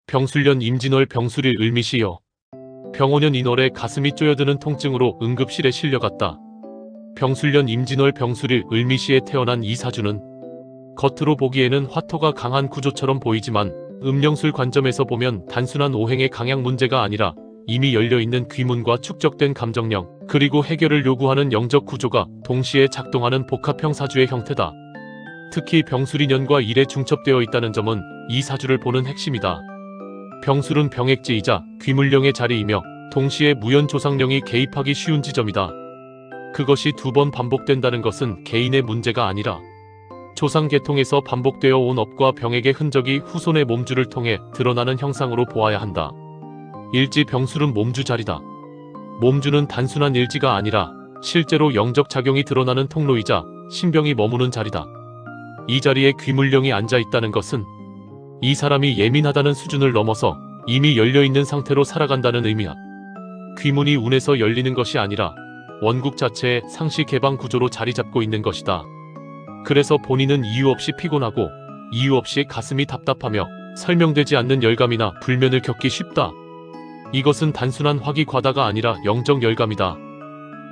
병술년 임진월 병술일 을미시여. 병오년 인월에 가슴이 쪼여드는 통증으로 응급실에 실려갔다. 병술년 임진월 병술일 을미시에 태어난 이 사주는 겉으로 보기에는 화토가 강한 구조처럼 보이지만 음령술 관점에서 보면 단순한 오행의 강약 문제가 아니라 이미 열려있는 귀문과 축적된 감정령, 그리고 해결을 요구하는 영적 구조가 동시에 작동하는 복합형 사주의 형태다. 특히 병술인연과 일에 중첩되어 있다는 점은 이 사주를 보는 핵심이다. 병술은 병액지이자 귀물령의 자리이며 동시에 무연조상령이 개입하기 쉬운 지점이다. 그것이 두 번 반복된다는 것은 개인의 문제가 아니라 조상계통에서 반복되어 온 업과 병액의 흔적이 후손의 몸주를 통해 드러나는 형상으로 보아야 한다. 일지 병술은 몸주 자리다. 몸주는 단순한 일지가 아니라 실제로 영적 작용이 드러나는 통로이자 신병이 머무는 자리다. 이 자리에 귀물령이 앉아있다는 것은 이 사람이 예민하다는 수준을 넘어서 이미 열려있는 상태로 살아간다는 의미야. 귀문이 운에서 열리는 것이 아니라 원국 자체의 상시 개방 구조로 자리 잡고 있는 것이다. 그래서 본인은 이유 없이 피곤하고 이유 없이 가슴이 답답하며 설명되지 않는 열감이나 불면을 겪기 쉽다. 이것은 단순한 화기 과다가 아니라 영적 열감이다.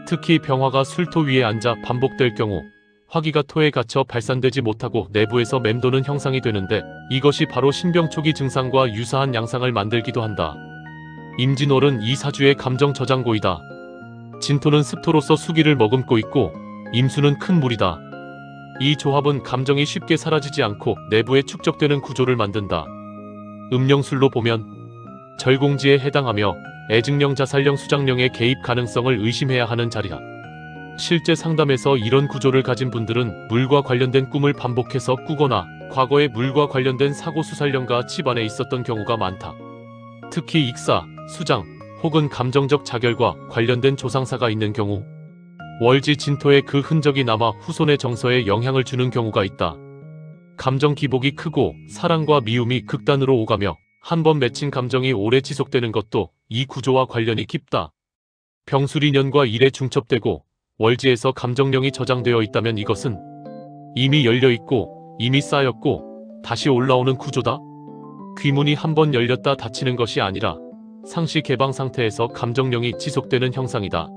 특히 병화가 술토 위에 앉아 반복될 경우 화기가 토에 갇혀 발산되지 못하고 내부에서 맴도는 형상이 되는데 이것이 바로 신병 초기 증상과 유사한 양상을 만들기도 한다. 임진월은 이 사주의 감정 저장고이다. 진토는 습토로서 수기를 머금고 있고 임수는 큰 물이다. 이 조합은 감정이 쉽게 사라지지 않고 내부에 축적되는 구조를 만든다. 음령술로 보면 절공지에 해당하며 애증령, 자살령, 수장령의 개입 가능성을 의심해야 하는 자리다. 실제 상담에서 이런 구조를 가진 분들은 물과 관련된 꿈을 반복해서 꾸거나 과거에 물과 관련된 사고 수살령과 집안에 있었던 경우가 많다. 특히 익사, 수장 혹은 감정적 자결과 관련된 조상사가 있는 경우 월지 진토에 그 흔적이 남아 후손의 정서에 영향을 주는 경우가 있다. 감정 기복이 크고 사랑과 미움이 극단으로 오가며 한 번 맺힌 감정이 오래 지속되는 것도 이 구조와 관련이 깊다. 병술인연과 일에 중첩되고 월지에서 감정령이 저장되어 있다면 이것은 이미 열려있고 이미 쌓였고 다시 올라오는 구조다. 귀문이 한 번 열렸다 닫히는 것이 아니라 상시 개방 상태에서 감정령이 지속되는 형상이다.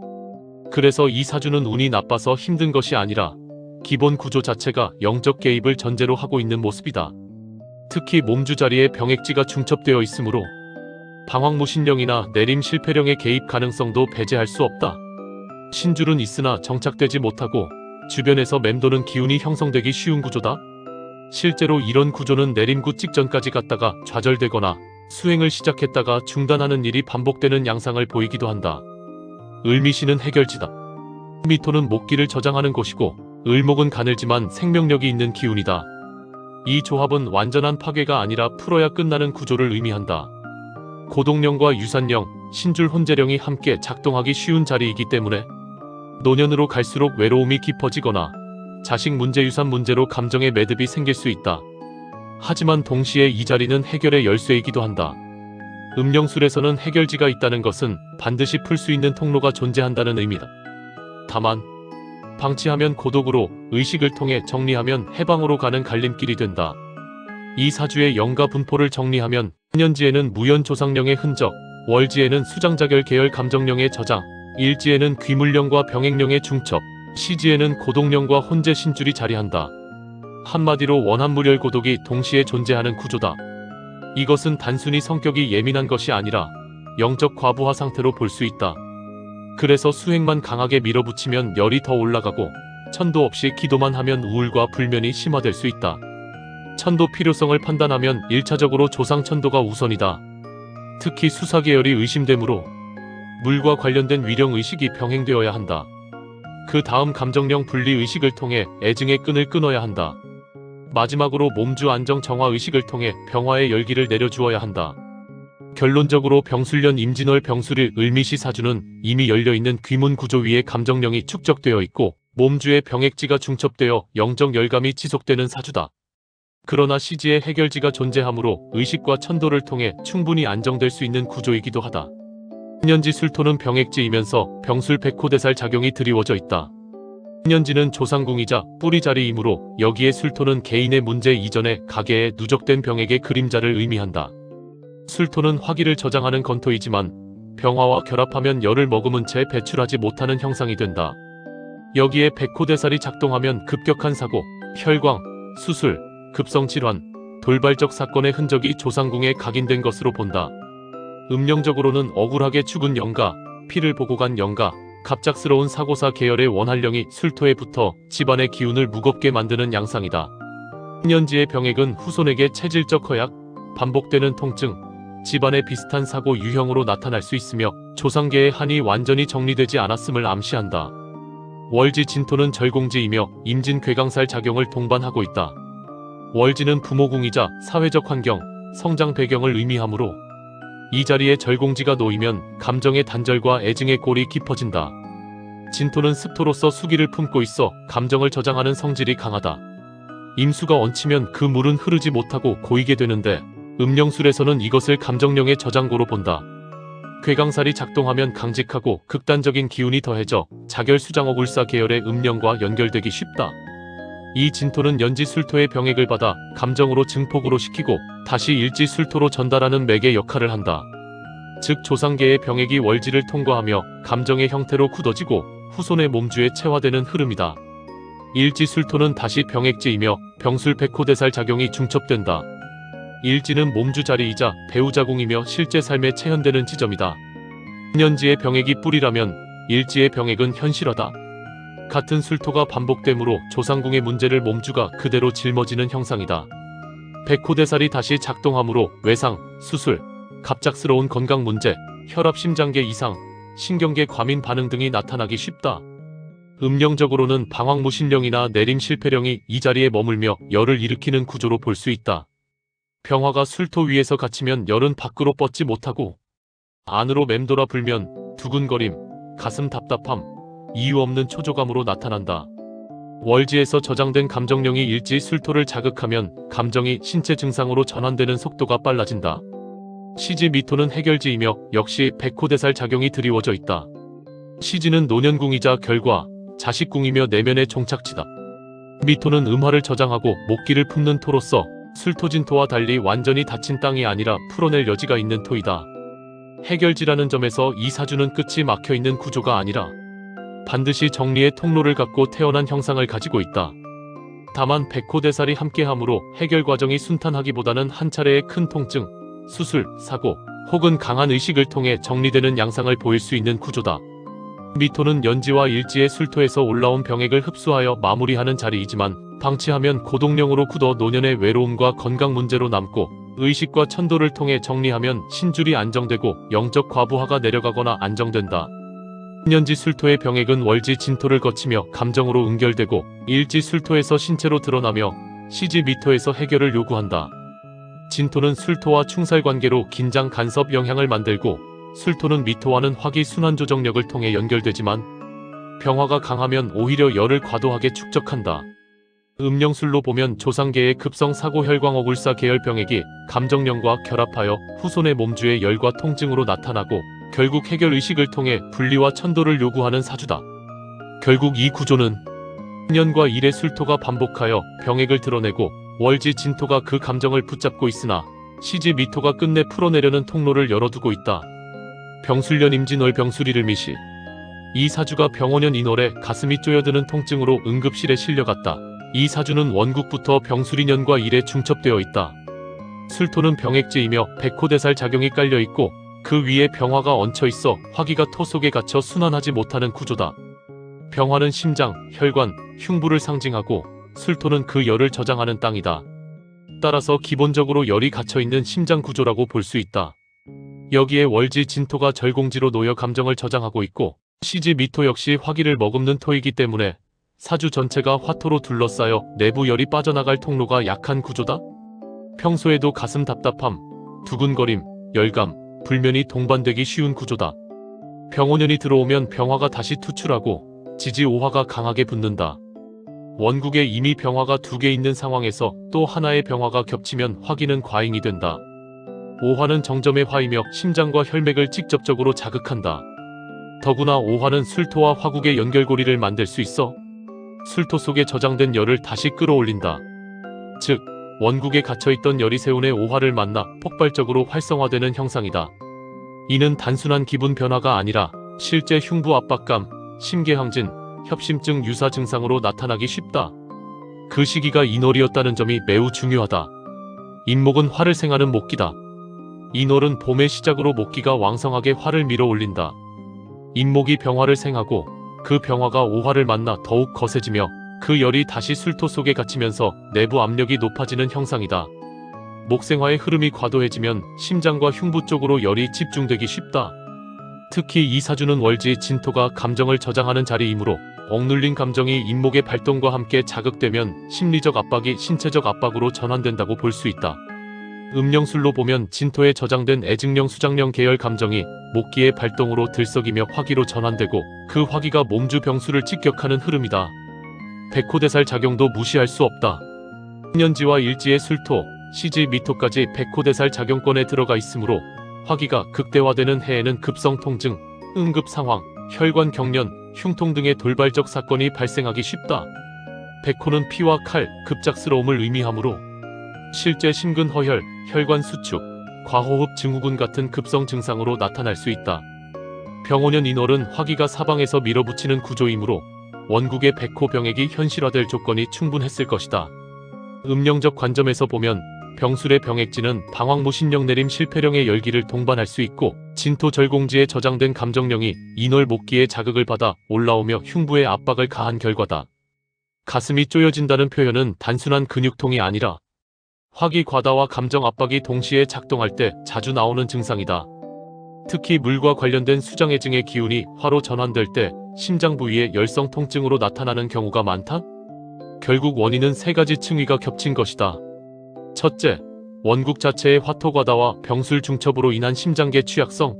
그래서 이 사주는 운이 나빠서 힘든 것이 아니라 기본 구조 자체가 영적 개입을 전제로 하고 있는 모습이다. 특히 몸주 자리에 병액지가 중첩되어 있으므로 방황무신령이나 내림 실패령의 개입 가능성도 배제할 수 없다. 신줄은 있으나 정착되지 못하고 주변에서 맴도는 기운이 형성되기 쉬운 구조다. 실제로 이런 구조는 내림구 직전까지 갔다가 좌절되거나 수행을 시작했다가 중단하는 일이 반복되는 양상을 보이기도 한다. 을미시는 해결지다. 미토는 목기를 저장하는 곳이고 을목은 가늘지만 생명력이 있는 기운이다. 이 조합은 완전한 파괴가 아니라 풀어야 끝나는 구조를 의미한다. 고동령과 유산령, 신줄 혼재령이 함께 작동하기 쉬운 자리이기 때문에 노년으로 갈수록 외로움이 깊어지거나 자식 문제, 유산 문제로 감정의 매듭이 생길 수 있다. 하지만 동시에 이 자리는 해결의 열쇠이기도 한다. 음령술에서는 해결지가 있다는 것은 반드시 풀 수 있는 통로가 존재한다는 의미다. 다만 방치하면 고독으로, 의식을 통해 정리하면 해방으로 가는 갈림길이 된다. 이 사주의 영가 분포를 정리하면 년지에는 무연조상령의 흔적, 월지에는 수장자결 계열 감정령의 저장, 일지에는 귀물령과 병액령의 중첩, 시지에는 고동령과 혼재 신줄이 자리한다. 한마디로 원한무렬 고독이 동시에 존재하는 구조다. 이것은 단순히 성격이 예민한 것이 아니라 영적 과부하 상태로 볼 수 있다. 그래서 수행만 강하게 밀어붙이면 열이 더 올라가고 천도 없이 기도만 하면 우울과 불면이 심화될 수 있다. 천도 필요성을 판단하면 1차적으로 조상천도가 우선이다. 특히 수사계열이 의심되므로 물과 관련된 위령의식이 병행되어야 한다. 그 다음 감정령 분리의식을 통해 애증의 끈을 끊어야 한다. 마지막으로 몸주 안정 정화의식을 통해 병화의 열기를 내려주어야 한다. 결론적으로 병술년 임진월 병술일 을미시 사주는 이미 열려있는 귀문 구조 위에 감정령이 축적되어 있고 몸주의 병액지가 중첩되어 영적 열감이 지속되는 사주다. 그러나 시지의 해결지가 존재하므로 의식과 천도를 통해 충분히 안정될 수 있는 구조이기도 하다. 신년지 술토는 병액지이면서 병술 백호대살 작용이 드리워져 있다. 신년지는 조상궁이자 뿌리 자리이므로 여기에 술토는 개인의 문제 이전에 가계에 누적된 병액의 그림자를 의미한다. 술토는 화기를 저장하는 건토이지만 병화와 결합하면 열을 머금은 채 배출하지 못하는 형상이 된다. 여기에 백호대살이 작동하면 급격한 사고, 혈광, 수술, 급성질환, 돌발적 사건의 흔적이 조상궁에 각인된 것으로 본다. 음령적으로는 억울하게 죽은 영가, 피를 보고 간 영가, 갑작스러운 사고사 계열의 원한령이 술토에 붙어 집안의 기운을 무겁게 만드는 양상이다. 신년지의 병액은 후손에게 체질적 허약, 반복되는 통증, 집안의 비슷한 사고 유형으로 나타날 수 있으며 조상계의 한이 완전히 정리되지 않았음을 암시한다. 월지 진토는 절공지이며 임진 괴강살 작용을 동반하고 있다. 월지는 부모궁이자 사회적 환경, 성장 배경을 의미하므로 이 자리에 절공지가 놓이면 감정의 단절과 애증의 골이 깊어진다. 진토는 습토로서 수기를 품고 있어 감정을 저장하는 성질이 강하다. 임수가 얹히면 그 물은 흐르지 못하고 고이게 되는데 음령술에서는 이것을 감정령의 저장고로 본다. 괴강살이 작동하면 강직하고 극단적인 기운이 더해져 자결수장어굴사 계열의 음령과 연결되기 쉽다. 이 진토는 연지술토의 병액을 받아 감정으로 증폭으로 시키고 다시 일지술토로 전달하는 맥의 역할을 한다. 즉 조상계의 병액이 월지를 통과하며 감정의 형태로 굳어지고 후손의 몸주에 체화되는 흐름이다. 일지술토는 다시 병액지이며 병술백호대살 작용이 중첩된다. 일지는 몸주 자리이자 배우자궁이며 실제 삶에 체현되는 지점이다. 신년지의 병액이 뿌리라면 일지의 병액은 현실화다. 같은 술토가 반복되므로 조상궁의 문제를 몸주가 그대로 짊어지는 형상이다. 백호대살이 다시 작동하므로 외상, 수술, 갑작스러운 건강 문제, 혈압 심장계 이상, 신경계 과민 반응 등이 나타나기 쉽다. 음령적으로는 방황무신령이나 내림실패령이 이 자리에 머물며 열을 일으키는 구조로 볼 수 있다. 병화가 술토 위에서 갇히면 열은 밖으로 뻗지 못하고 안으로 맴돌아 불면 두근거림, 가슴 답답함, 이유 없는 초조감으로 나타난다. 월지에서 저장된 감정령이 일지 술토를 자극하면 감정이 신체 증상으로 전환되는 속도가 빨라진다. 시지 미토는 해결지이며 역시 백호대살 작용이 드리워져 있다. 시지는 노년궁이자 결과, 자식궁이며 내면의 종착지다. 미토는 음화를 저장하고 목기를 품는 토로서 술토진토와 달리 완전히 닫힌 땅이 아니라 풀어낼 여지가 있는 토이다. 해결지라는 점에서 이 사주는 끝이 막혀있는 구조가 아니라 반드시 정리의 통로를 갖고 태어난 형상을 가지고 있다. 다만 백호대살이 함께하므로 해결 과정이 순탄하기보다는 한 차례의 큰 통증, 수술, 사고 혹은 강한 의식을 통해 정리되는 양상을 보일 수 있는 구조다. 미토는 연지와 일지의 술토에서 올라온 병액을 흡수하여 마무리하는 자리이지만 방치하면 고동령으로 굳어 노년의 외로움과 건강 문제로 남고 의식과 천도를 통해 정리하면 신줄이 안정되고 영적 과부하가 내려가거나 안정된다. 신년지 술토의 병액은 월지 진토를 거치며 감정으로 응결되고 일지 술토에서 신체로 드러나며 시지 미토에서 해결을 요구한다. 진토는 술토와 충살관계로 긴장 간섭 영향을 만들고 술토는 미토와는 화기 순환 조정력을 통해 연결되지만 병화가 강하면 오히려 열을 과도하게 축적한다. 음령술로 보면 조상계의 급성 사고 혈광어굴사 계열 병액이 감정령과 결합하여 후손의 몸주의 열과 통증으로 나타나고 결국 해결 의식을 통해 분리와 천도를 요구하는 사주다. 결국 이 구조는 신년과 일의 술토가 반복하여 병액을 드러내고 월지 진토가 그 감정을 붙잡고 있으나 시지 미토가 끝내 풀어내려는 통로를 열어두고 있다. 병술년 임진월 병술이를 미시. 이 사주가 병원년 인월에 가슴이 쪼여드는 통증으로 응급실에 실려갔다. 이 사주는 원국부터 병술이년과 일에 중첩되어 있다. 술토는 병액지이며 백호대살 작용이 깔려있고 그 위에 병화가 얹혀있어 화기가 토 속에 갇혀 순환하지 못하는 구조다. 병화는 심장, 혈관, 흉부를 상징하고 술토는 그 열을 저장하는 땅이다. 따라서 기본적으로 열이 갇혀있는 심장 구조라고 볼 수 있다. 여기에 월지 진토가 절공지로 놓여 감정을 저장하고 있고 시지 미토 역시 화기를 머금는 토이기 때문에 사주 전체가 화토로 둘러싸여 내부 열이 빠져나갈 통로가 약한 구조다. 평소에도 가슴 답답함, 두근거림, 열감, 불면이 동반되기 쉬운 구조다. 병오년이 들어오면 병화가 다시 투출하고 지지오화가 강하게 붙는다. 원국에 이미 병화가 2개 있는 상황에서 또 하나의 병화가 겹치면 화기는 과잉이 된다. 오화는 정점의 화이며 심장과 혈맥을 직접적으로 자극한다. 더구나 오화는 술토와 화국의 연결고리를 만들 수 있어 술토 속에 저장된 열을 다시 끌어올린다. 즉, 원국에 갇혀있던 열이세운의 오화를 만나 폭발적으로 활성화되는 형상이다. 이는 단순한 기분 변화가 아니라 실제 흉부 압박감, 심계항진, 협심증 유사 증상으로 나타나기 쉽다. 그 시기가 인월이었다는 점이 매우 중요하다. 인목은 화를 생하는 목기다. 인월은 봄의 시작으로 목기가 왕성하게 화를 밀어올린다. 인목이 병화를 생하고 그 병화가 오화를 만나 더욱 거세지며 그 열이 다시 술토 속에 갇히면서 내부 압력이 높아지는 형상이다. 목생화의 흐름이 과도해지면 심장과 흉부 쪽으로 열이 집중되기 쉽다. 특히 이 사주는 월지 진토가 감정을 저장하는 자리이므로 억눌린 감정이 인목의 발동과 함께 자극되면 심리적 압박이 신체적 압박으로 전환된다고 볼 수 있다. 음령술로 보면 진토에 저장된 애증령 수장령 계열 감정이 목기의 발동으로 들썩이며 화기로 전환되고 그 화기가 몸주 병수를 직격하는 흐름이다. 백호대살 작용도 무시할 수 없다. 년지와 일지의 술토, 시지 미토까지 백호대살 작용권에 들어가 있으므로 화기가 극대화되는 해에는 급성 통증, 응급 상황, 혈관 경련, 흉통 등의 돌발적 사건이 발생하기 쉽다. 백호는 피와 칼, 급작스러움을 의미하므로 실제 심근허혈, 혈관 수축, 과호흡 증후군 같은 급성 증상으로 나타날 수 있다. 병오년 인월은 화기가 사방에서 밀어붙이는 구조이므로 원국의 백호 병액이 현실화될 조건이 충분했을 것이다. 음령적 관점에서 보면 병술의 병액지는 방황무신령 내림 실패령의 열기를 동반할 수 있고 진토 절공지에 저장된 감정령이 인월 목기의 자극을 받아 올라오며 흉부에 압박을 가한 결과다. 가슴이 쪼여진다는 표현은 단순한 근육통이 아니라 화기 과다와 감정 압박이 동시에 작동할 때 자주 나오는 증상이다. 특히 물과 관련된 수장해증의 기운이 화로 전환될 때 심장 부위의 열성 통증으로 나타나는 경우가 많다. 결국 원인은 세 가지 층위가 겹친 것이다. 첫째, 원국 자체의 화토 과다와 병술 중첩으로 인한 심장계 취약성.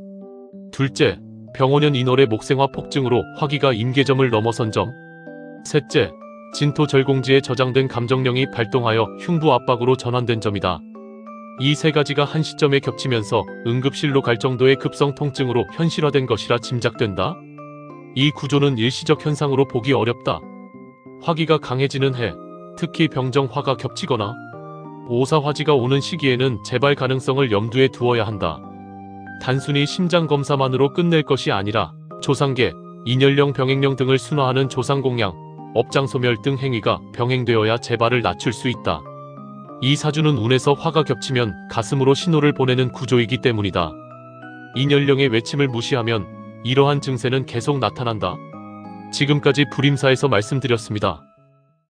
둘째, 병오년 인월의 목생화 폭증으로 화기가 임계점을 넘어선 점. 셋째, 진토 절공지에 저장된 감정령이 발동하여 흉부 압박으로 전환된 점이다. 이 세 가지가 한 시점에 겹치면서 응급실로 갈 정도의 급성 통증으로 현실화된 것이라 짐작된다. 이 구조는 일시적 현상으로 보기 어렵다. 화기가 강해지는 해, 특히 병정화가 겹치거나 오사화지가 오는 시기에는 재발 가능성을 염두에 두어야 한다. 단순히 심장 검사만으로 끝낼 것이 아니라 조상계, 인연령, 병행령 등을 순화하는 조상공양, 업장소멸 등 행위가 병행되어야 재발을 낮출 수 있다. 이 사주는 운에서 화가 겹치면 가슴으로 신호를 보내는 구조이기 때문이다. 인연령의 외침을 무시하면 이러한 증세는 계속 나타난다. 지금까지 불임사에서 말씀드렸습니다.